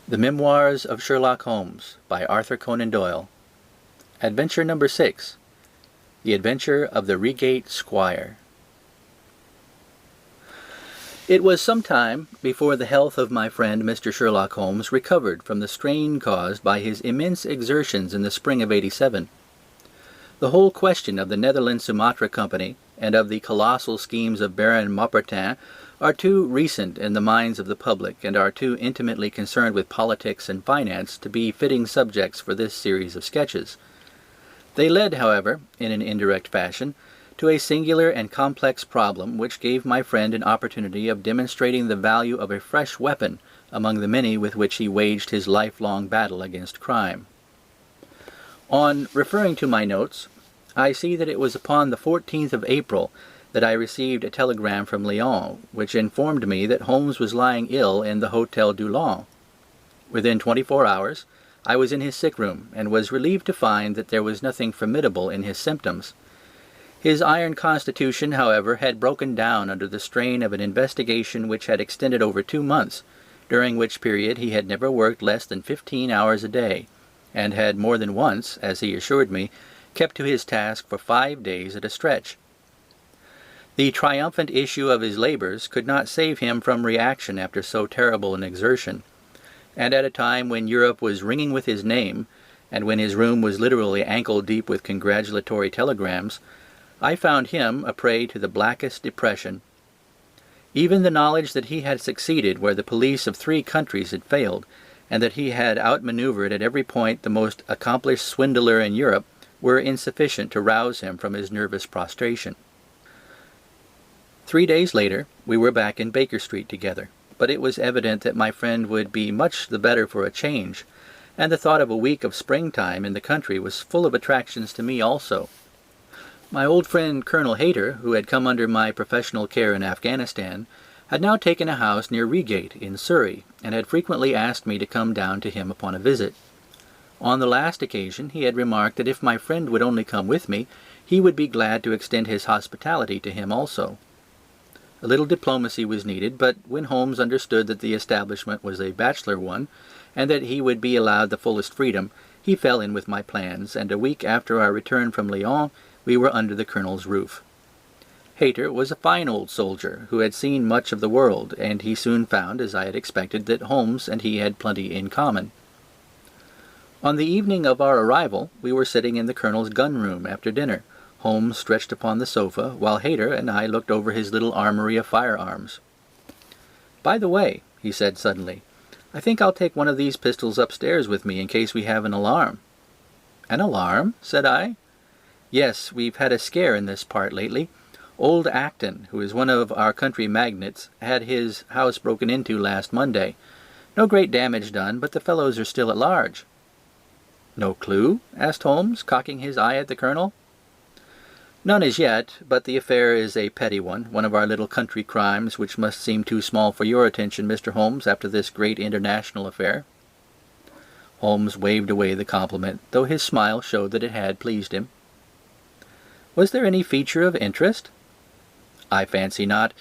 The Memoirs of Sherlock Holmes by Arthur Conan Doyle. Adventure number 6. The Adventure of the Reigate Squire. It was some time before the health of my friend Mr. Sherlock Holmes recovered from the strain caused by his immense exertions in the spring of '87. The whole question of the Netherlands Sumatra Company and of the colossal schemes of Baron Maupertin are too recent in the minds of the public and are too intimately concerned with politics and finance to be fitting subjects for this series of sketches. They led, however, in an indirect fashion, to a singular and complex problem which gave my friend an opportunity of demonstrating the value of a fresh weapon among the many with which he waged his lifelong battle against crime. On referring to my notes, I see that it was upon the 14th of April that I received a telegram from Lyon, which informed me that Holmes was lying ill in the Hôtel du Lion. Within 24 hours, I was in his sick room, and was relieved to find that there was nothing formidable in his symptoms. His iron constitution, however, had broken down under the strain of an investigation which had extended over 2 months, during which period he had never worked less than 15 hours a day, and had more than once, as he assured me, kept to his task for 5 days at a stretch. The triumphant issue of his labors could not save him from reaction after so terrible an exertion, and at a time when Europe was ringing with his name, and when his room was literally ankle-deep with congratulatory telegrams, I found him a prey to the blackest depression. Even the knowledge that he had succeeded where the police of 3 countries had failed, and that he had outmaneuvered at every point the most accomplished swindler in Europe, were insufficient to rouse him from his nervous prostration. 3 days later, we were back in Baker Street together, but it was evident that my friend would be much the better for a change, and the thought of a week of springtime in the country was full of attractions to me also. My old friend Colonel Hayter, who had come under my professional care in Afghanistan, had now taken a house near Reigate in Surrey, and had frequently asked me to come down to him upon a visit. On the last occasion he had remarked that if my friend would only come with me, he would be glad to extend his hospitality to him also. A little diplomacy was needed, but when Holmes understood that the establishment was a bachelor one, and that he would be allowed the fullest freedom, he fell in with my plans, and a week after our return from Lyon, we were under the Colonel's roof. Hayter was a fine old soldier, who had seen much of the world, and he soon found, as I had expected, that Holmes and he had plenty in common. On the evening of our arrival, we were sitting in the Colonel's gun-room after dinner, Holmes stretched upon the sofa, while Hayter and I looked over his little armory of firearms. "By the way," he said suddenly, "I think I'll take one of these pistols upstairs with me in case we have an alarm." "An alarm?" said I. "Yes, we've had a scare in this part lately. Old Acton, who is one of our country magnates, had his house broken into last Monday. No great damage done, but the fellows are still at large." "No clue?" asked Holmes, cocking his eye at the Colonel. "None as yet, but the affair is a petty one of our little country crimes which must seem too small for your attention, Mr. Holmes, after this great international affair." Holmes waved away the compliment, though his smile showed that it had pleased him. "Was there any feature of interest?" "I fancy not.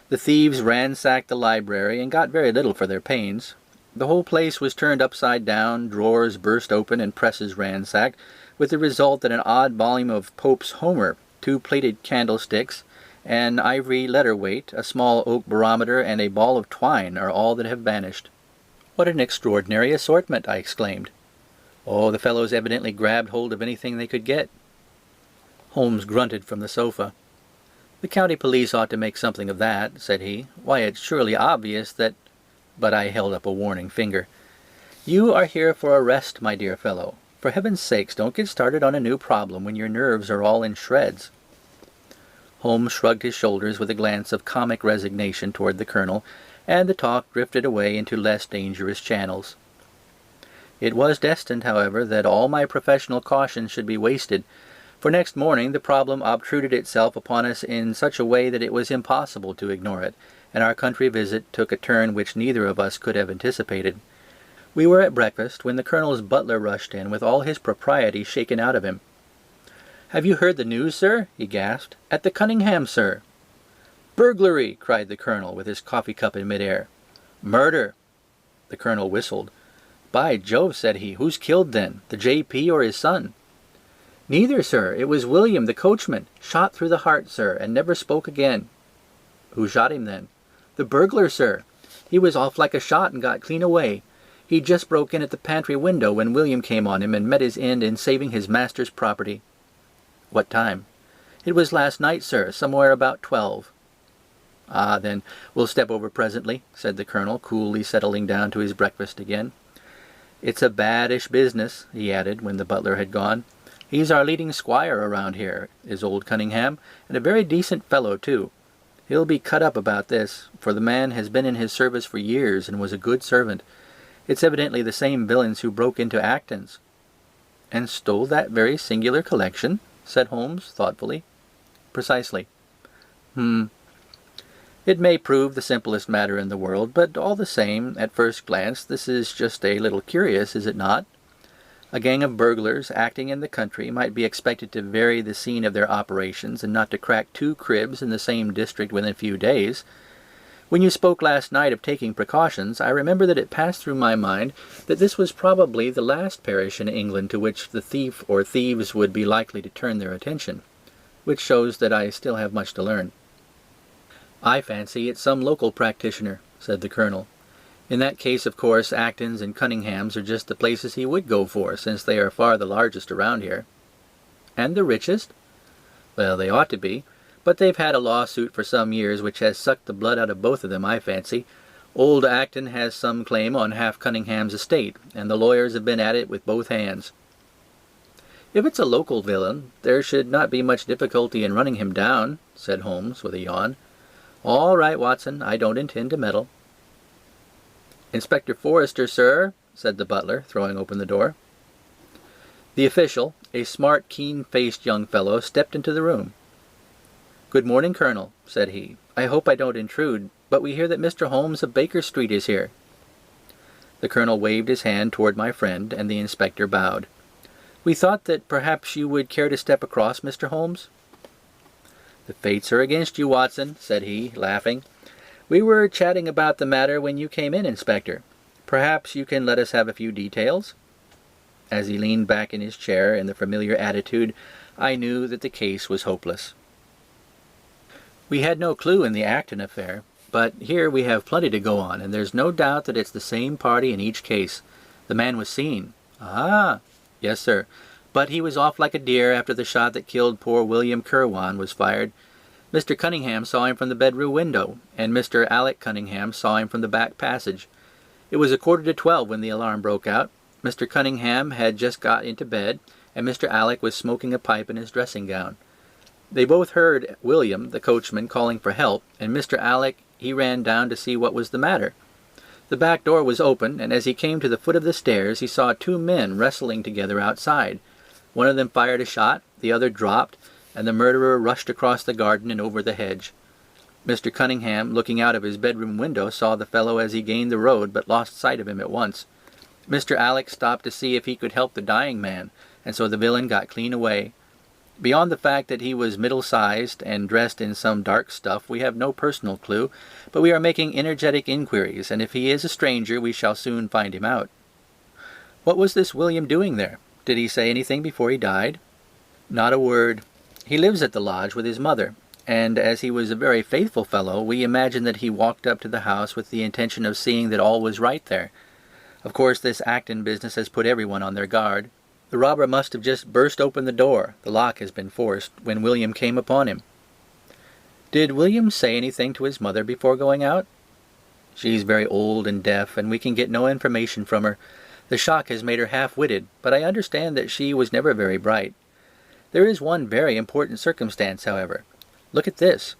The thieves ransacked the library and got very little for their pains. The whole place was turned upside down, drawers burst open, and presses ransacked, with the result that an odd volume of Pope's Homer, 2 plated candlesticks, an ivory letter-weight, a small oak barometer, and a ball of twine are all that have vanished." "What an extraordinary assortment!" I exclaimed. "Oh, the fellows evidently grabbed hold of anything they could get." Holmes grunted from the sofa. "The county police ought to make something of that," said he. "Why, it's surely obvious that—" But I held up a warning finger. "You are here for a rest, my dear fellow. For heaven's sakes, don't get started on a new problem when your nerves are all in shreds." Holmes shrugged his shoulders with a glance of comic resignation toward the Colonel, and the talk drifted away into less dangerous channels. It was destined, however, that all my professional caution should be wasted, for next morning the problem obtruded itself upon us in such a way that it was impossible to ignore it, and our country visit took a turn which neither of us could have anticipated. We were at breakfast when the Colonel's butler rushed in with all his propriety shaken out of him. "Have you heard the news, sir?" he gasped. "At the Cunningham, sir." "Burglary!" cried the Colonel, with his coffee cup in mid-air. "Murder!" The Colonel whistled. "By Jove," said he, "who's killed then? The J.P. or his son?" "Neither, sir. It was William, the coachman. Shot through the heart, sir, and never spoke again." "Who shot him then?" "The burglar, sir. He was off like a shot and got clean away. He just broke in at the pantry window when William came on him and met his end in saving his master's property." "What time?" "It was last night, sir, somewhere about 12. "Ah, then we'll step over presently," said the Colonel, coolly settling down to his breakfast again. "It's a baddish business," he added, when the butler had gone. "He's our leading squire around here, is old Cunningham, and a very decent fellow, too. He'll be cut up about this, for the man has been in his service for years and was a good servant. It's evidently the same villains who broke into Acton's." "And stole that very singular collection?" said Holmes, thoughtfully. "Precisely." "It may prove the simplest matter in the world, but all the same, at first glance, this is just a little curious, is it not? A gang of burglars acting in the country might be expected to vary the scene of their operations and not to crack 2 cribs in the same district within a few days. When you spoke last night of taking precautions, I remember that it passed through my mind that this was probably the last parish in England to which the thief or thieves would be likely to turn their attention, which shows that I still have much to learn." "I fancy it's some local practitioner," said the Colonel. "In that case, of course, Acton's and Cunningham's are just the places he would go for, since they are far the largest around here." "And the richest?" "Well, they ought to be. But they've had a lawsuit for some years which has sucked the blood out of both of them, I fancy. Old Acton has some claim on half Cunningham's estate, and the lawyers have been at it with both hands." "If it's a local villain, there should not be much difficulty in running him down," said Holmes, with a yawn. "All right, Watson, I don't intend to meddle." "Inspector Forrester, sir," said the butler, throwing open the door. The official, a smart, keen-faced young fellow, stepped into the room. "Good morning, Colonel," said he. "I hope I don't intrude, but we hear that Mr. Holmes of Baker Street is here." The Colonel waved his hand toward my friend, and the inspector bowed. "We thought that perhaps you would care to step across, Mr. Holmes." "The fates are against you, Watson," said he, laughing. "We were chatting about the matter when you came in, Inspector. Perhaps you can let us have a few details?" As he leaned back in his chair in the familiar attitude, I knew that the case was hopeless. We had no clue in the Acton affair, but here we have plenty to go on, and there's no doubt that it's the same party in each case. The man was seen. "Ah!" "Yes, sir. But he was off like a deer after the shot that killed poor William Kirwan was fired. Mr. Cunningham saw him from the bedroom window, and Mr. Alec Cunningham saw him from the back passage. It was 11:45 when the alarm broke out. Mr. Cunningham had just got into bed, and Mr. Alec was smoking a pipe in his dressing gown. They both heard William, the coachman, calling for help, and Mr. Alec, he ran down to see what was the matter. The back door was open, and as he came to the foot of the stairs, he saw 2 men wrestling together outside. One of them fired a shot, the other dropped, and the murderer rushed across the garden and over the hedge. Mr. Cunningham, looking out of his bedroom window, saw the fellow as he gained the road, but lost sight of him at once. Mr. Alec stopped to see if he could help the dying man, and so the villain got clean away. Beyond the fact that he was middle-sized and dressed in some dark stuff, we have no personal clue, but we are making energetic inquiries, and if he is a stranger, we shall soon find him out." "What was this William doing there? Did he say anything before he died?" "Not a word. He lives at the lodge with his mother, and as he was a very faithful fellow, we imagine that he walked up to the house with the intention of seeing that all was right there. Of course, this Acton business has put everyone on their guard. The robber must have just burst open the door, the lock has been forced, when William came upon him." "Did William say anything to his mother before going out?" "She's very old and deaf, and we can get no information from her. The shock has made her half-witted, but I understand that she was never very bright. There is one very important circumstance, however. Look at this."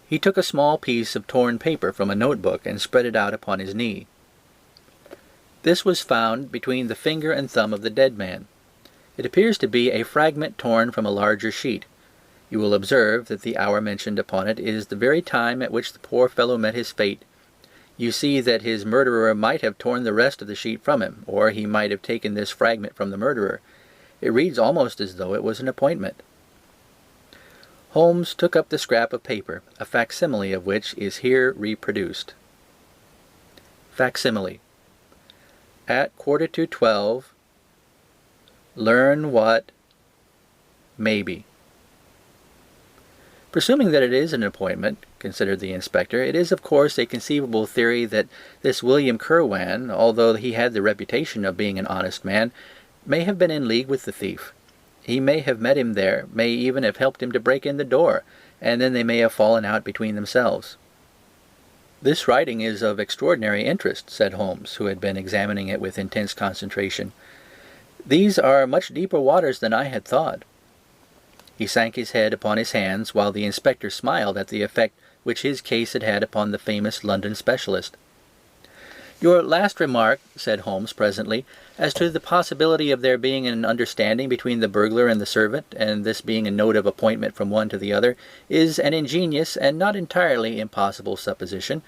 He took a small piece of torn paper from a notebook and spread it out upon his knee. This was found between the finger and thumb of the dead man. It appears to be a fragment torn from a larger sheet. You will observe that the hour mentioned upon it is the very time at which the poor fellow met his fate. You see that his murderer might have torn the rest of the sheet from him, or he might have taken this fragment from the murderer. It reads almost as though it was an appointment. Holmes took up the scrap of paper, a facsimile of which is here reproduced. Facsimile. At 11:45, learn what? Maybe. Presuming that it is an appointment, considered the inspector, it is of course a conceivable theory that this William Curwan, although he had the reputation of being an honest man, may have been in league with the thief. He may have met him there, may even have helped him to break in the door, and then they may have fallen out between themselves. "This writing is of extraordinary interest," said Holmes, who had been examining it with intense concentration. "These are much deeper waters than I had thought." He sank his head upon his hands, while the inspector smiled at the effect which his case had had upon the famous London specialist. "Your last remark," said Holmes presently, "as to the possibility of there being an understanding between the burglar and the servant, and this being a note of appointment from one to the other, is an ingenious and not entirely impossible supposition,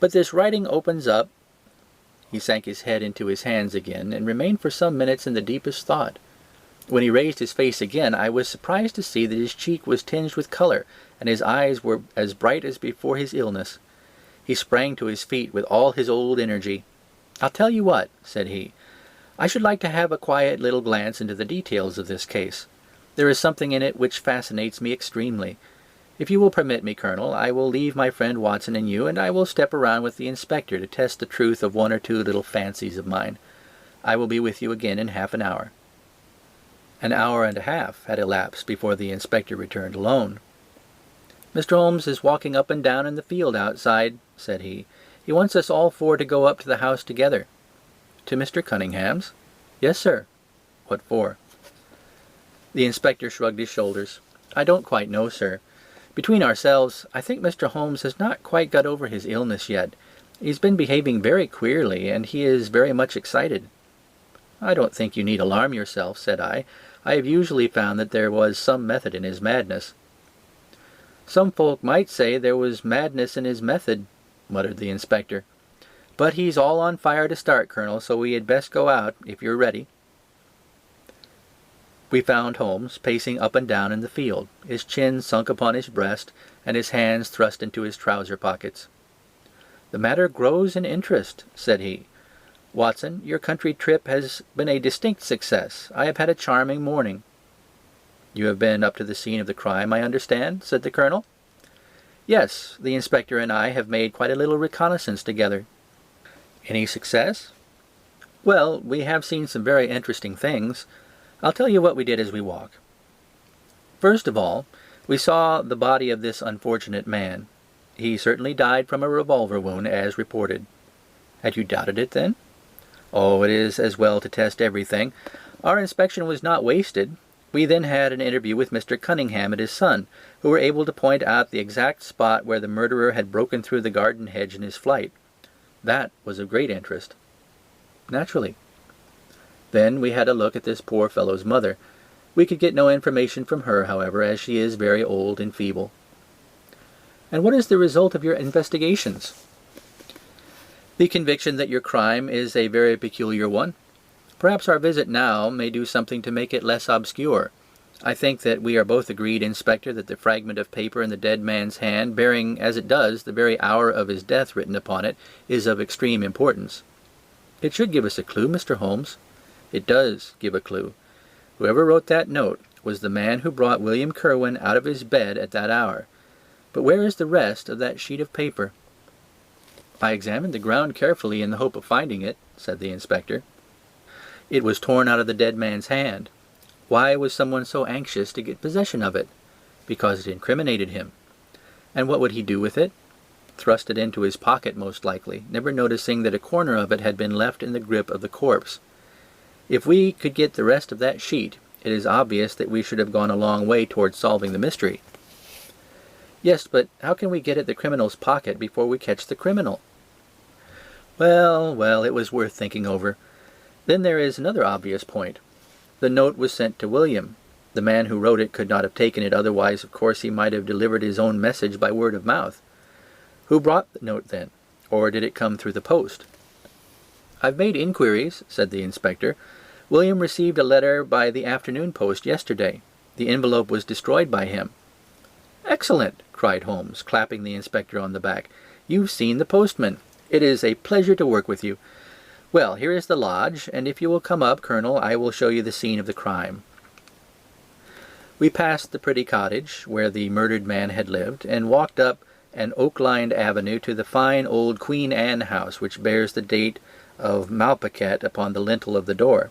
but this writing opens up—" He sank his head into his hands again, and remained for some minutes in the deepest thought. When he raised his face again, I was surprised to see that his cheek was tinged with color, and his eyes were as bright as before his illness. He sprang to his feet with all his old energy. "I'll tell you what," said he. "I should like to have a quiet little glance into the details of this case. There is something in it which fascinates me extremely. If you will permit me, Colonel, I will leave my friend Watson and you, and I will step around with the inspector to test the truth of one or two little fancies of mine. I will be with you again in half an hour." An hour and a half had elapsed before the inspector returned alone. "Mr. Holmes is walking up and down in the field outside," said he. "He wants us all four to go up to the house together." "To Mr. Cunningham's?" "Yes, sir." "What for?" The inspector shrugged his shoulders. "I don't quite know, sir. Between ourselves, I think Mr. Holmes has not quite got over his illness yet. He's been behaving very queerly, and he is very much excited." "I don't think you need alarm yourself," said I. "I have usually found that there was some method in his madness." "Some folk might say there was madness in his method," muttered the inspector. "But he's all on fire to start, Colonel, so we had best go out, if you're ready." We found Holmes pacing up and down in the field, his chin sunk upon his breast, and his hands thrust into his trouser pockets. "The matter grows in interest," said he. "Watson, your country trip has been a distinct success. I have had a charming morning." "You have been up to the scene of the crime, I understand," said the Colonel. "Yes, the inspector and I have made quite a little reconnaissance together." "Any success?" "Well, we have seen some very interesting things. I'll tell you what we did as we walk. First of all, we saw the body of this unfortunate man. He certainly died from a revolver wound, as reported." "Had you doubted it, then?" "Oh, it is as well to test everything. Our inspection was not wasted. We then had an interview with Mr. Cunningham and his son, who were able to point out the exact spot where the murderer had broken through the garden hedge in his flight. That was of great interest." "Naturally." "Then we had a look at this poor fellow's mother. We could get no information from her, however, as she is very old and feeble." "And what is the result of your investigations?" "The conviction that your crime is a very peculiar one. Perhaps our visit now may do something to make it less obscure. I think that we are both agreed, Inspector, that the fragment of paper in the dead man's hand, bearing, as it does, the very hour of his death written upon it, is of extreme importance." "It should give us a clue, Mr. Holmes." "It does give a clue. Whoever wrote that note was the man who brought William Curwan out of his bed at that hour. But where is the rest of that sheet of paper?" "I examined the ground carefully in the hope of finding it," said the inspector. "It was torn out of the dead man's hand. Why was someone so anxious to get possession of it? Because it incriminated him. And what would he do with it? Thrust it into his pocket, most likely, never noticing that a corner of it had been left in the grip of the corpse. If we could get the rest of that sheet, it is obvious that we should have gone a long way towards solving the mystery." "Yes, but how can we get at the criminal's pocket before we catch the criminal?" Well, it was worth thinking over. Then there is another obvious point. The note was sent to William. The man who wrote it could not have taken it, otherwise of course he might have delivered his own message by word of mouth. Who brought the note then? Or did it come through the post? "I've made inquiries," said the inspector. "William received a letter by the afternoon post yesterday. The envelope was destroyed by him." "Excellent!" cried Holmes, clapping the inspector on the back. "You've seen the postman. It is a pleasure to work with you. Well, here is the lodge, and if you will come up, Colonel, I will show you the scene of the crime." We passed the pretty cottage where the murdered man had lived, and walked up an oak-lined avenue to the fine old Queen Anne house which bears the date of Malplaquet upon the lintel of the door.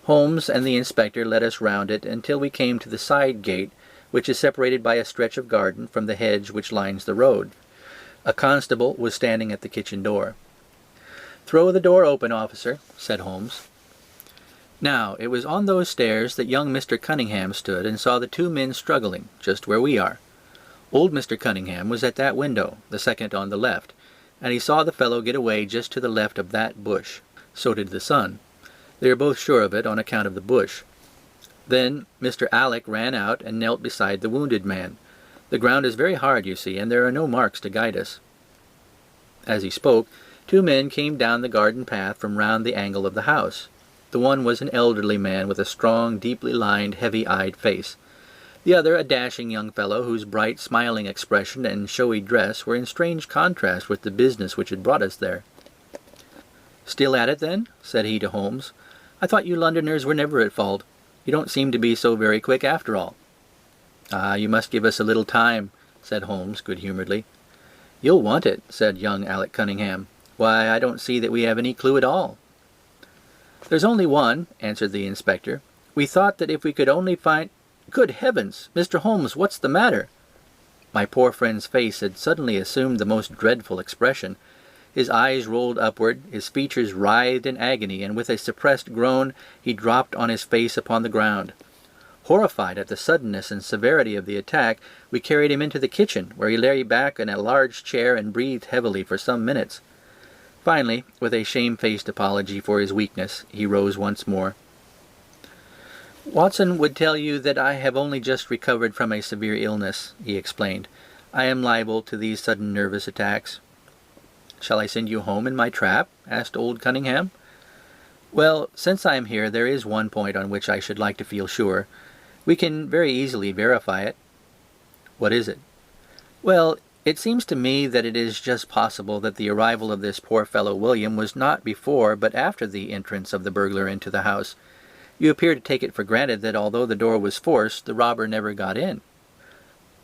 Holmes and the inspector led us round it until we came to the side gate, which is separated by a stretch of garden from the hedge which lines the road. A constable was standing at the kitchen door. "Throw the door open, officer," said Holmes. Now, it was on those stairs that young Mr. Cunningham stood and saw the two men struggling, just where we are. Old Mr. Cunningham was at that window, the second on the left, and he saw the fellow get away just to the left of that bush. So did the son. They are both sure of it on account of the bush. Then Mr. Alec ran out and knelt beside the wounded man. The ground is very hard, you see, and there are no marks to guide us. As he spoke, two men came down the garden path from round the angle of the house. The one was an elderly man with a strong, deeply lined, heavy-eyed face. The other a dashing young fellow whose bright, smiling expression and showy dress were in strange contrast with the business which had brought us there. "Still at it, then?" said he to Holmes. "I thought you Londoners were never at fault. You don't seem to be so very quick after all." "Ah, you must give us a little time," said Holmes good-humouredly. "You'll want it," said young Alec Cunningham. "Why, I don't see that we have any clue at all." "There's only one," answered the inspector. "We thought that if we could only find—" "Good heavens! Mr. Holmes, what's the matter?" My poor friend's face had suddenly assumed the most dreadful expression. His eyes rolled upward, his features writhed in agony, and with a suppressed groan he dropped on his face upon the ground. Horrified at the suddenness and severity of the attack, we carried him into the kitchen, where he lay back in a large chair and breathed heavily for some minutes. Finally, with a shamefaced apology for his weakness, he rose once more. "Watson would tell you that I have only just recovered from a severe illness," he explained. "I am liable to these sudden nervous attacks." "Shall I send you home in my trap?" asked old Cunningham. "Well, since I am here, there is one point on which I should like to feel sure. We can very easily verify it." "What is it?" "Well, it seems to me that it is just possible that the arrival of this poor fellow William was not before but after the entrance of the burglar into the house. You appear to take it for granted that although the door was forced, the robber never got in."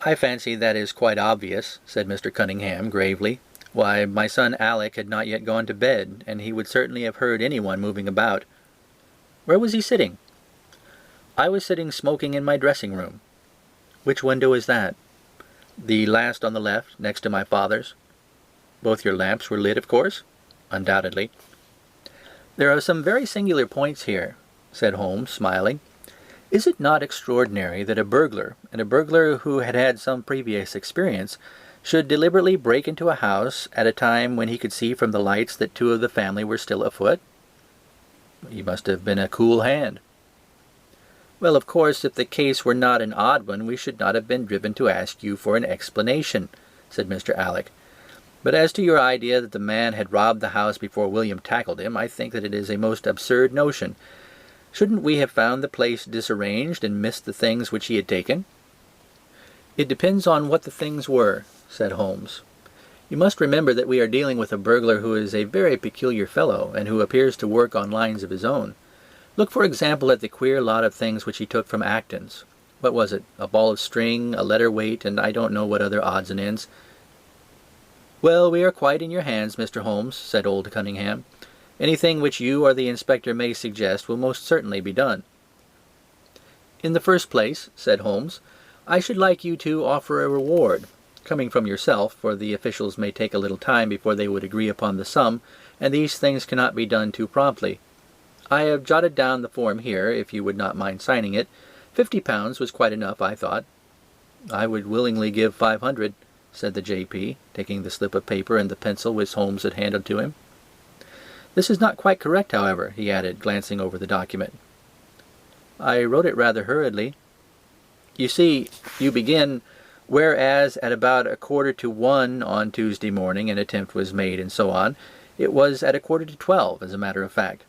"I fancy that is quite obvious," said Mr. Cunningham gravely. "Why, my son Alec had not yet gone to bed, and he would certainly have heard anyone moving about." "Where was he sitting?" "I was sitting smoking in my dressing-room." "Which window is that?" "The last on the left, next to my father's." "Both your lamps were lit, of course?" "Undoubtedly." "There are some very singular points here," said Holmes, smiling. "Is it not extraordinary that a burglar, and a burglar who had had some previous experience, should deliberately break into a house at a time when he could see from the lights that two of the family were still afoot?" "He must have been a cool hand." "Well, of course, if the case were not an odd one, we should not have been driven to ask you for an explanation," said Mr. Alec. "But as to your idea that the man had robbed the house before William tackled him, I think that it is a most absurd notion. Shouldn't we have found the place disarranged and missed the things which he had taken?" "It depends on what the things were," said Holmes. "You must remember that we are dealing with a burglar who is a very peculiar fellow, and who appears to work on lines of his own. Look, for example, at the queer lot of things which he took from Acton's. What was it? A ball of string, a letter weight, and I don't know what other odds and ends." "Well, we are quite in your hands, Mr. Holmes," said old Cunningham. "Anything which you or the inspector may suggest will most certainly be done." "In the first place," said Holmes, "I should like you to offer a reward, coming from yourself, for the officials may take a little time before they would agree upon the sum, and these things cannot be done too promptly. I have jotted down the form here, if you would not mind signing it. £50 was quite enough, I thought." "I would willingly give 500, said the J.P., taking the slip of paper and the pencil which Holmes had handed to him. "This is not quite correct, however," he added, glancing over the document. "I wrote it rather hurriedly. You see, you begin, 'Whereas at about 1:45 on Tuesday morning an attempt was made,' and so on. It was at 11:45, as a matter of fact."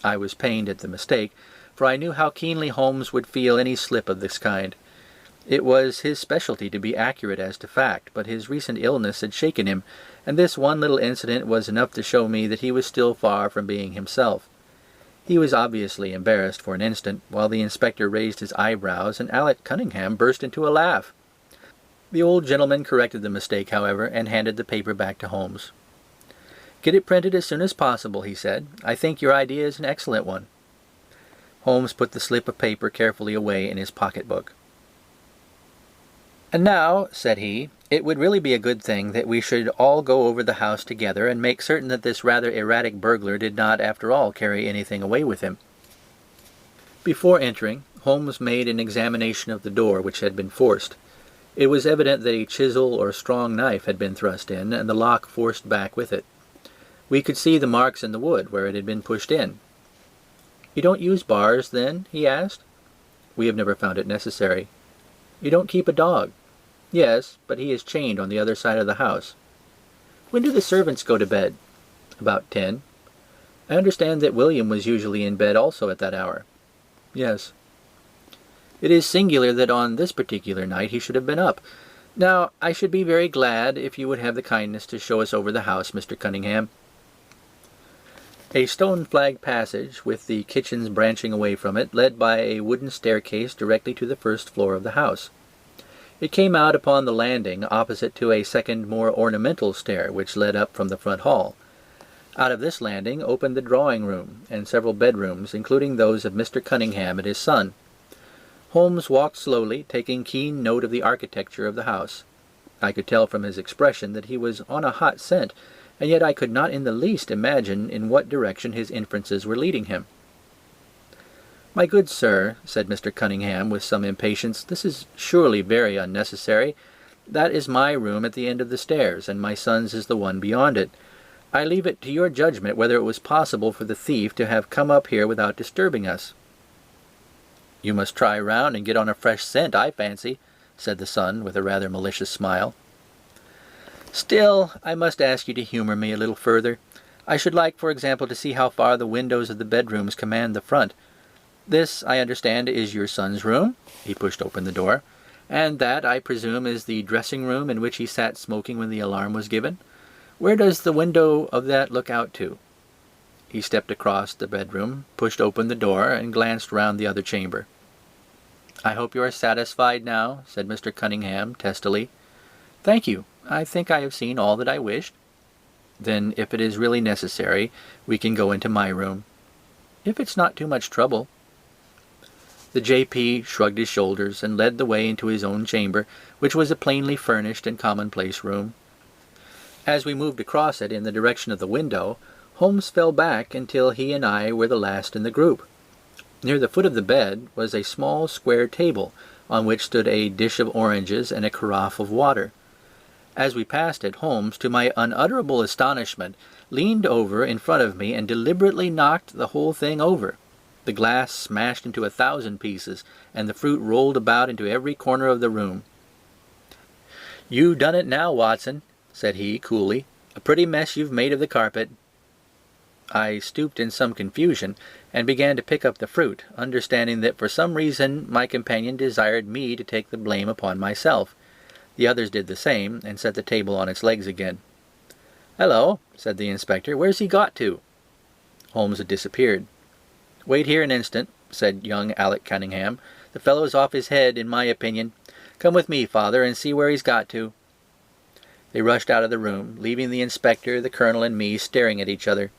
I was pained at the mistake, for I knew how keenly Holmes would feel any slip of this kind. It was his specialty to be accurate as to fact, but his recent illness had shaken him, and this one little incident was enough to show me that he was still far from being himself. He was obviously embarrassed for an instant, while the inspector raised his eyebrows and Alec Cunningham burst into a laugh. The old gentleman corrected the mistake, however, and handed the paper back to Holmes. "Get it printed as soon as possible," he said. "I think your idea is an excellent one." Holmes put the slip of paper carefully away in his pocketbook. "And now," said he, "it would really be a good thing that we should all go over the house together and make certain that this rather erratic burglar did not, after all, carry anything away with him." Before entering, Holmes made an examination of the door, which had been forced. It was evident that a chisel or strong knife had been thrust in, and the lock forced back with it. We could see the marks in the wood where it had been pushed in. "You don't use bars, then?" he asked. "We have never found it necessary." "You don't keep a dog?" "Yes, but he is chained on the other side of the house." "When do the servants go to bed?" "About 10. I understand that William was usually in bed also at that hour." "Yes." "It is singular that on this particular night he should have been up. Now, I should be very glad if you would have the kindness to show us over the house, Mr. Cunningham." A stone-flagged passage, with the kitchens branching away from it, led by a wooden staircase directly to the first floor of the house. It came out upon the landing opposite to a second, more ornamental stair, which led up from the front hall. Out of this landing opened the drawing-room, and several bedrooms, including those of Mr. Cunningham and his son. Holmes walked slowly, taking keen note of the architecture of the house. I could tell from his expression that he was on a hot scent, and yet I could not in the least imagine in what direction his inferences were leading him. "My good sir," said Mr. Cunningham with some impatience, "this is surely very unnecessary. That is my room at the end of the stairs, and my son's is the one beyond it. I leave it to your judgment whether it was possible for the thief to have come up here without disturbing us." "You must try round and get on a fresh scent, I fancy," said the son with a rather malicious smile. "Still, I must ask you to humour me a little further. I should like, for example, to see how far the windows of the bedrooms command the front. This, I understand, is your son's room." He pushed open the door. "And that, I presume, is the dressing-room in which he sat smoking when the alarm was given. Where does the window of that look out to?" He stepped across the bedroom, pushed open the door, and glanced round the other chamber. "I hope you are satisfied now," said Mr. Cunningham testily. "Thank you. I think I have seen all that I wished." "Then, if it is really necessary, we can go into my room." "If it's not too much trouble." The J.P. shrugged his shoulders and led the way into his own chamber, which was a plainly furnished and commonplace room. As we moved across it in the direction of the window, Holmes fell back until he and I were the last in the group. Near the foot of the bed was a small square table, on which stood a dish of oranges and a carafe of water. As we passed it, Holmes, to my unutterable astonishment, leaned over in front of me and deliberately knocked the whole thing over. The glass smashed into 1,000 pieces, and the fruit rolled about into every corner of the room. "You done it now, Watson," said he coolly. "A pretty mess you've made of the carpet." I stooped in some confusion, and began to pick up the fruit, understanding that for some reason my companion desired me to take the blame upon myself. The others did the same, and set the table on its legs again. "Hello," said the inspector, "where's he got to?" Holmes had disappeared. "Wait here an instant," said young Alec Cunningham. "The fellow's off his head, in my opinion. Come with me, father, and see where he's got to." They rushed out of the room, leaving the inspector, the colonel, and me staring at each other.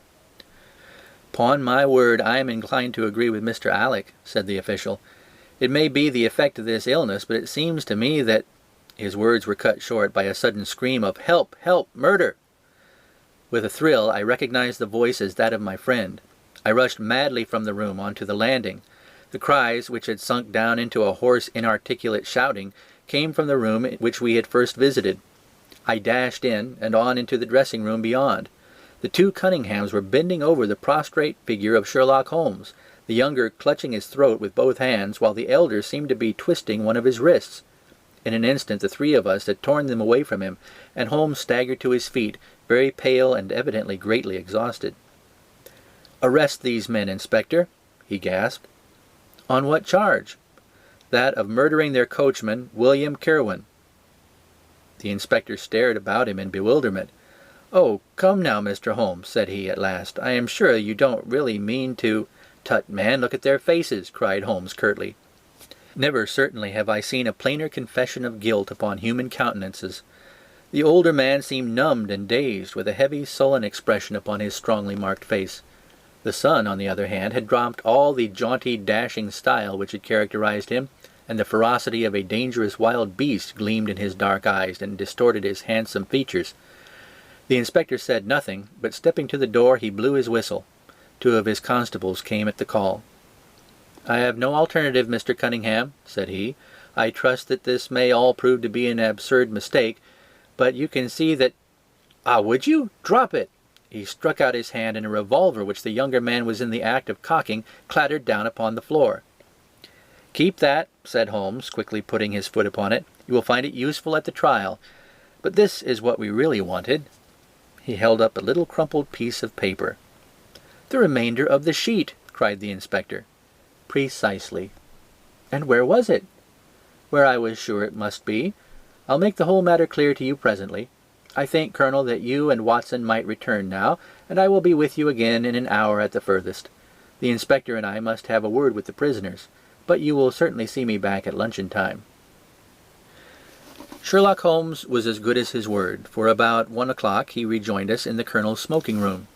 "'Pon my word, I am inclined to agree with Mr. Alec," said the official. "It may be the effect of this illness, but it seems to me that—" His words were cut short by a sudden scream of "Help! Help! Murder!" With a thrill, I recognized the voice as that of my friend. I rushed madly from the room onto the landing. The cries, which had sunk down into a hoarse, inarticulate shouting, came from the room which we had first visited. I dashed in, and on into the dressing-room beyond. The two Cunninghams were bending over the prostrate figure of Sherlock Holmes, the younger clutching his throat with both hands, while the elder seemed to be twisting one of his wrists. In an instant the three of us had torn them away from him, and Holmes staggered to his feet, very pale and evidently greatly exhausted. "Arrest these men, Inspector," he gasped. "On what charge?" "That of murdering their coachman, William Kirwan." The inspector stared about him in bewilderment. "Oh, come now, Mr. Holmes," said he at last. "I am sure you don't really mean to—" "Tut, man, look at their faces," cried Holmes curtly. Never certainly have I seen a plainer confession of guilt upon human countenances. The older man seemed numbed and dazed, with a heavy, sullen expression upon his strongly marked face. The son, on the other hand, had dropped all the jaunty, dashing style which had characterized him, and the ferocity of a dangerous wild beast gleamed in his dark eyes and distorted his handsome features. The inspector said nothing, but stepping to the door he blew his whistle. 2 of his constables came at the call. "I have no alternative, Mr. Cunningham," said he. "I trust that this may all prove to be an absurd mistake, but you can see that—" "Ah, would you? Drop it!" He struck out his hand, and a revolver which the younger man was in the act of cocking clattered down upon the floor. "Keep that," said Holmes, quickly putting his foot upon it. "You will find it useful at the trial. But this is what we really wanted." He held up a little crumpled piece of paper. "The remainder of the sheet!" cried the inspector. "Precisely." "And where was it?" "Where I was sure it must be. I'll make the whole matter clear to you presently. I think, Colonel, that you and Watson might return now, and I will be with you again in an hour at the furthest. The inspector and I must have a word with the prisoners, but you will certainly see me back at luncheon time." Sherlock Holmes was as good as his word, for about 1 o'clock he rejoined us in the Colonel's smoking room.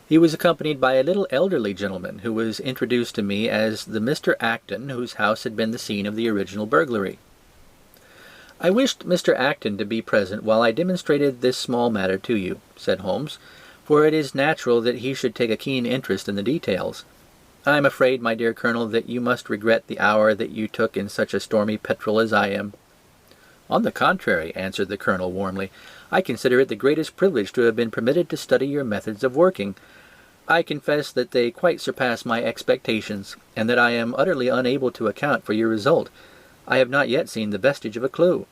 He was accompanied by a little elderly gentleman, who was introduced to me as the Mr. Acton whose house had been the scene of the original burglary. "I wished Mr. Acton to be present while I demonstrated this small matter to you," said Holmes, "for it is natural that he should take a keen interest in the details. I am afraid, my dear Colonel, that you must regret the hour that you took in such a stormy petrel as I am." "On the contrary," answered the Colonel warmly, "I consider it the greatest privilege to have been permitted to study your methods of working. I confess that they quite surpass my expectations, and that I am utterly unable to account for your result. I have not yet seen the vestige of a clue."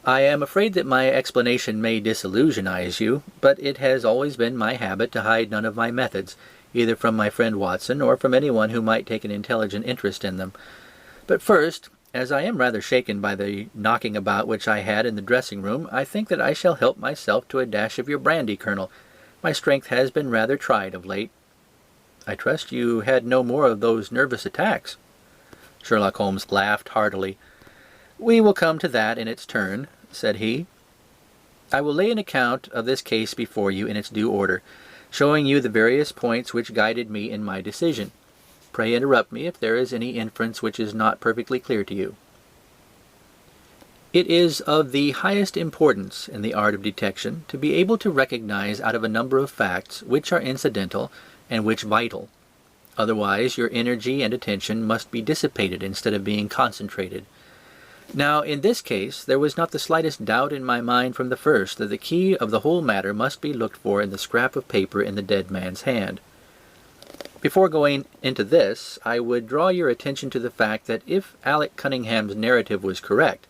"I am afraid that my explanation may disillusionize you, but it has always been my habit to hide none of my methods, either from my friend Watson or from anyone who might take an intelligent interest in them. But first, as I am rather shaken by the knocking about which I had in the dressing-room, I think that I shall help myself to a dash of your brandy, Colonel. My strength has been rather tried of late." "I trust you had no more of those nervous attacks." Sherlock Holmes laughed heartily. "We will come to that in its turn," said he. "I will lay an account of this case before you in its due order, showing you the various points which guided me in my decision. Pray interrupt me if there is any inference which is not perfectly clear to you. It is of the highest importance in the art of detection to be able to recognize out of a number of facts which are incidental and which vital. Otherwise your energy and attention must be dissipated instead of being concentrated. Now, in this case, there was not the slightest doubt in my mind from the first that the key of the whole matter must be looked for in the scrap of paper in the dead man's hand. Before going into this, I would draw your attention to the fact that if Alec Cunningham's narrative was correct,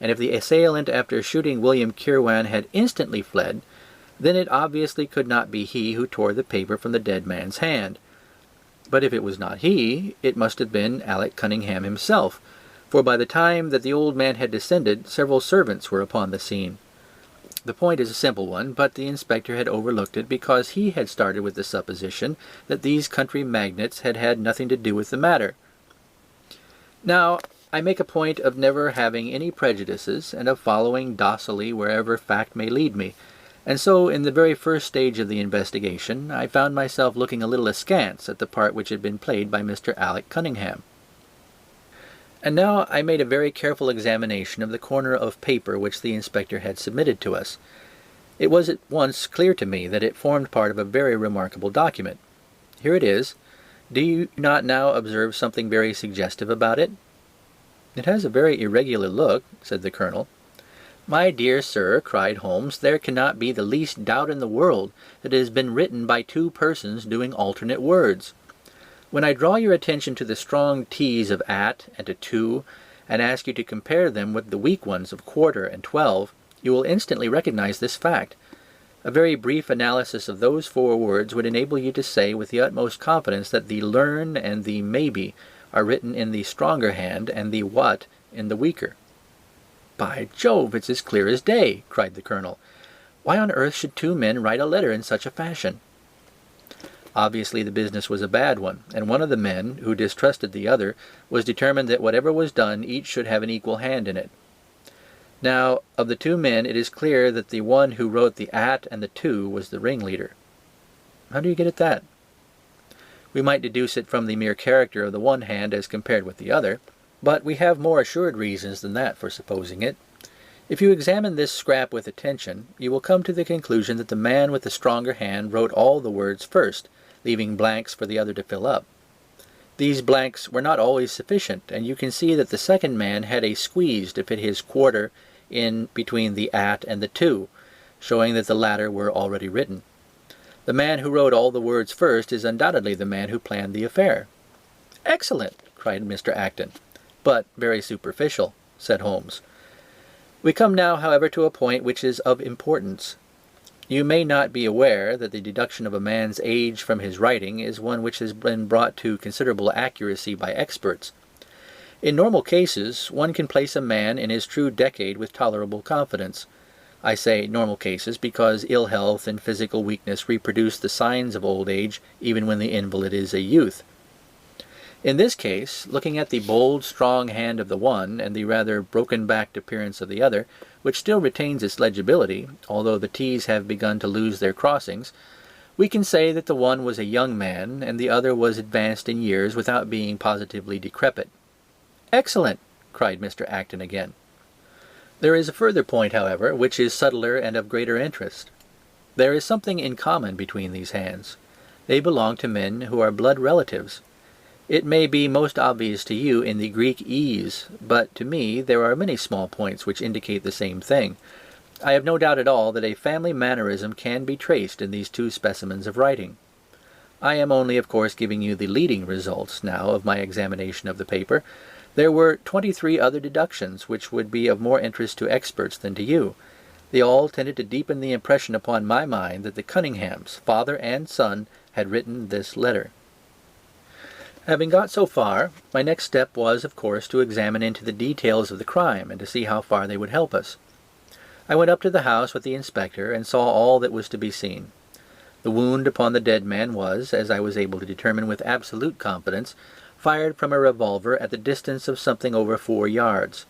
and if the assailant after shooting William Kirwan had instantly fled, then it obviously could not be he who tore the paper from the dead man's hand. But if it was not he, it must have been Alec Cunningham himself, for by the time that the old man had descended, several servants were upon the scene. The point is a simple one, but the inspector had overlooked it because he had started with the supposition that these country magnates had had nothing to do with the matter. Now, I make a point of never having any prejudices, and of following docilely wherever fact may lead me, and so in the very first stage of the investigation I found myself looking a little askance at the part which had been played by Mr. Alec Cunningham. And now I made a very careful examination of the corner of paper which the inspector had submitted to us. It was at once clear to me that it formed part of a very remarkable document. Here it is. Do you not now observe something very suggestive about it? "It has a very irregular look," said the Colonel. "My dear sir," cried Holmes, "there cannot be the least doubt in the world that it has been written by two persons doing alternate words. When I draw your attention to the strong T's of at and to to, and ask you to compare them with the weak ones of quarter and 12, you will instantly recognize this fact. A very brief analysis of those four words would enable you to say with the utmost confidence that the learn and the maybe are written in the stronger hand and the what in the weaker." "By Jove, it's as clear as day," cried the Colonel. Why on earth should two men write a letter in such a fashion? Obviously the business was a bad one, and one of the men, who distrusted the other, was determined that whatever was done each should have an equal hand in it. Now, of the two men it is clear that the one who wrote the at and the to was the ringleader. How do you get at that? We might deduce it from the mere character of the one hand as compared with the other, but we have more assured reasons than that for supposing it. If you examine this scrap with attention, you will come to the conclusion that the man with the stronger hand wrote all the words first, leaving blanks for the other to fill up. These blanks were not always sufficient, and you can see that the second man had a squeeze to fit his quarter in between the at and the to, showing that the latter were already written. The man who wrote all the words first is undoubtedly the man who planned the affair. "Excellent!" cried Mr. Acton. "But very superficial," said Holmes. We come now, however, to a point which is of importance. You may not be aware that the deduction of a man's age from his writing is one which has been brought to considerable accuracy by experts. In normal cases, one can place a man in his true decade with tolerable confidence. I say normal cases because ill health and physical weakness reproduce the signs of old age even when the invalid is a youth. In this case, looking at the bold, strong hand of the one and the rather broken-backed appearance of the other, which still retains its legibility, although the T's have begun to lose their crossings, we can say that the one was a young man and the other was advanced in years without being positively decrepit. "Excellent!" cried Mr. Acton again. There is a further point, however, which is subtler and of greater interest. There is something in common between these hands. They belong to men who are blood relatives. It may be most obvious to you in the Greek E's, but to me there are many small points which indicate the same thing. I have no doubt at all that a family mannerism can be traced in these two specimens of writing. I am only, of course, giving you the leading results now of my examination of the paper. There were 23 other deductions which would be of more interest to experts than to you. They all tended to deepen the impression upon my mind that the Cunninghams, father and son, had written this letter. Having got so far, my next step was, of course, to examine into the details of the crime and to see how far they would help us. I went up to the house with the inspector and saw all that was to be seen. The wound upon the dead man was, as I was able to determine with absolute confidence, fired from a revolver at the distance of something over 4 yards.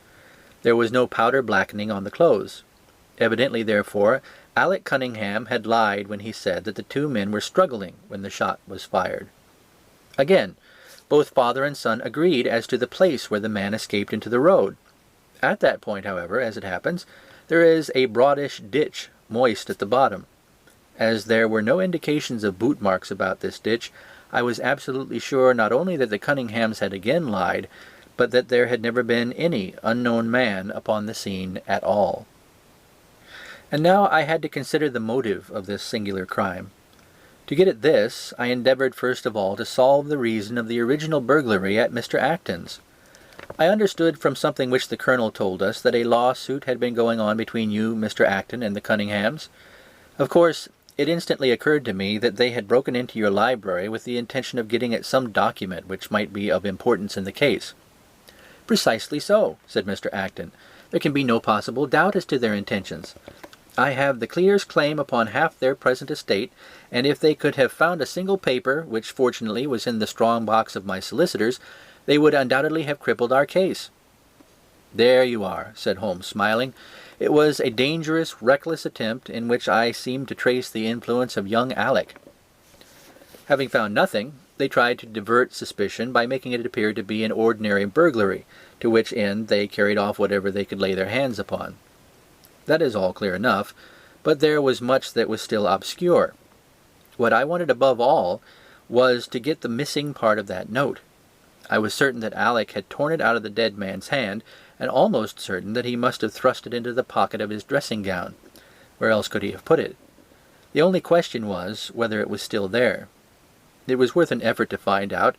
There was no powder blackening on the clothes. Evidently, therefore, Alec Cunningham had lied when he said that the two men were struggling when the shot was fired. Again, both father and son agreed as to the place where the man escaped into the road. At that point, however, as it happens, there is a broadish ditch, moist at the bottom. As there were no indications of boot marks about this ditch, I was absolutely sure not only that the Cunninghams had again lied, but that there had never been any unknown man upon the scene at all. And now I had to consider the motive of this singular crime. To get at this, I endeavoured first of all to solve the reason of the original burglary at Mr. Acton's. I understood from something which the Colonel told us that a lawsuit had been going on between you, Mr. Acton, and the Cunninghams. Of course, it instantly occurred to me that they had broken into your library with the intention of getting at some document which might be of importance in the case. "Precisely so," said Mr. Acton. "There can be no possible doubt as to their intentions. I have the clearest claim upon half their present estate, and if they could have found a single paper, which fortunately was in the strong box of my solicitors, they would undoubtedly have crippled our case." "There you are," said Holmes, smiling. "It was a dangerous, reckless attempt in which I seemed to trace the influence of young Alec. Having found nothing, they tried to divert suspicion by making it appear to be an ordinary burglary, to which end they carried off whatever they could lay their hands upon. That is all clear enough, but there was much that was still obscure. What I wanted above all was to get the missing part of that note. I was certain that Alec had torn it out of the dead man's hand, and almost certain that he must have thrust it into the pocket of his dressing-gown. Where else could he have put it? The only question was whether it was still there. It was worth an effort to find out,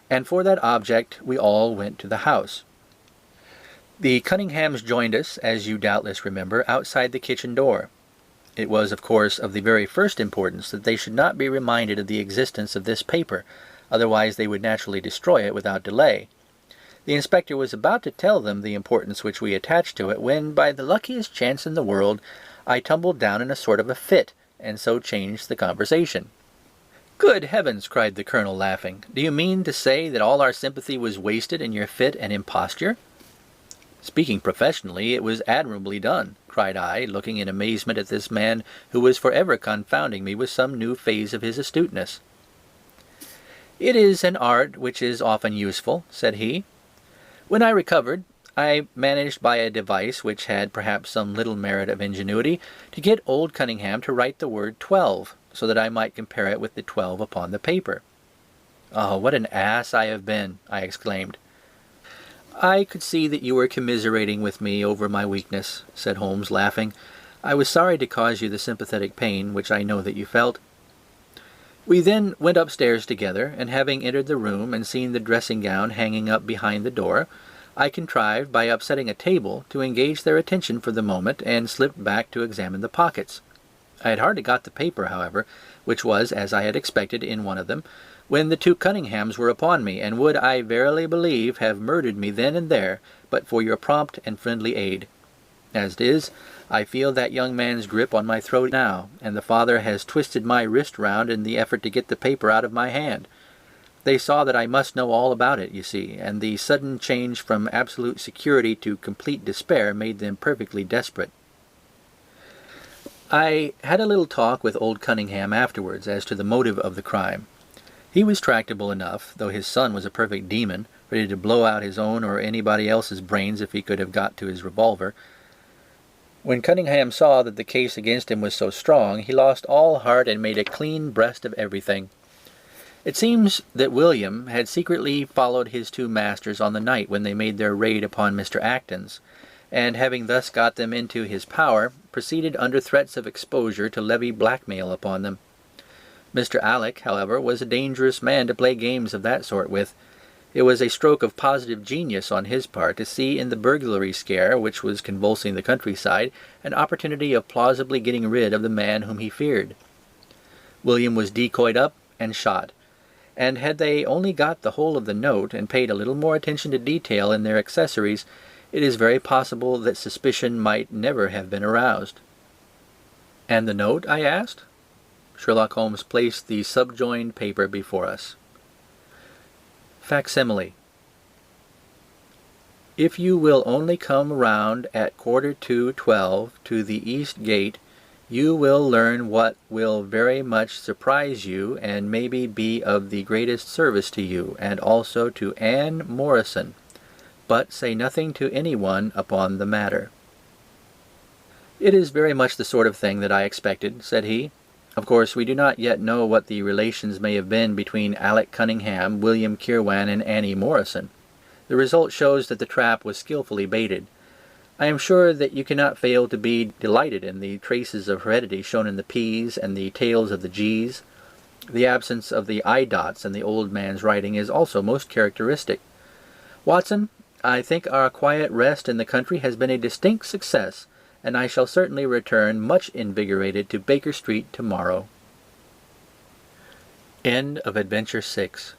and for that object we all went to the house. The Cunninghams joined us, as you doubtless remember, outside the kitchen door. It was, of course, of the very first importance that they should not be reminded of the existence of this paper, otherwise they would naturally destroy it without delay. The inspector was about to tell them the importance which we attached to it, when, by the luckiest chance in the world, I tumbled down in a sort of a fit, and so changed the conversation. "Good heavens!" cried the Colonel, laughing. "Do you mean to say that all our sympathy was wasted in your fit and imposture?" "Speaking professionally, it was admirably done," cried I, looking in amazement at this man who was for ever confounding me with some new phase of his astuteness. "It is an art which is often useful," said he. "When I recovered, I managed by a device which had perhaps some little merit of ingenuity to get old Cunningham to write the word 12, so that I might compare it with the 12 upon the paper." "Oh, what an ass I have been!" I exclaimed. "I could see that you were commiserating with me over my weakness," said Holmes, laughing. "I was sorry to cause you the sympathetic pain which I know that you felt." We then went upstairs together, and having entered the room and seen the dressing-gown hanging up behind the door, I contrived, by upsetting a table, to engage their attention for the moment, and slipped back to examine the pockets. I had hardly got the paper, however, which was, as I had expected, in one of them, when the two Cunninghams were upon me, and would, I verily believe, have murdered me then and there, but for your prompt and friendly aid. As it is, I feel that young man's grip on my throat now, and the father has twisted my wrist round in the effort to get the paper out of my hand. They saw that I must know all about it, you see, and the sudden change from absolute security to complete despair made them perfectly desperate. I had a little talk with old Cunningham afterwards as to the motive of the crime. He was tractable enough, though his son was a perfect demon, ready to blow out his own or anybody else's brains if he could have got to his revolver. When Cunningham saw that the case against him was so strong, he lost all heart and made a clean breast of everything. It seems that William had secretly followed his two masters on the night when they made their raid upon Mr. Acton's, and having thus got them into his power, proceeded under threats of exposure to levy blackmail upon them. Mr. Alec, however, was a dangerous man to play games of that sort with. It was a stroke of positive genius on his part to see in the burglary scare which was convulsing the countryside an opportunity of plausibly getting rid of the man whom he feared. William was decoyed up and shot, and had they only got the whole of the note and paid a little more attention to detail in their accessories, it is very possible that suspicion might never have been aroused. "And the note?" I asked. Sherlock Holmes placed the subjoined paper before us. Facsimile. "If you will only come round at 12:15 to the east gate, you will learn what will very much surprise you and maybe be of the greatest service to you, and also to Anne Morrison. But say nothing to anyone upon the matter." "It is very much the sort of thing that I expected," said he. "Of course, we do not yet know what the relations may have been between Alec Cunningham, William Kirwan, and Annie Morrison. The result shows that the trap was skilfully baited. I am sure that you cannot fail to be delighted in the traces of heredity shown in the P's and the tails of the G's. The absence of the I dots in the old man's writing is also most characteristic. Watson, I think our quiet rest in the country has been a distinct success, and I shall certainly return much invigorated to Baker Street tomorrow." End of Adventure 6.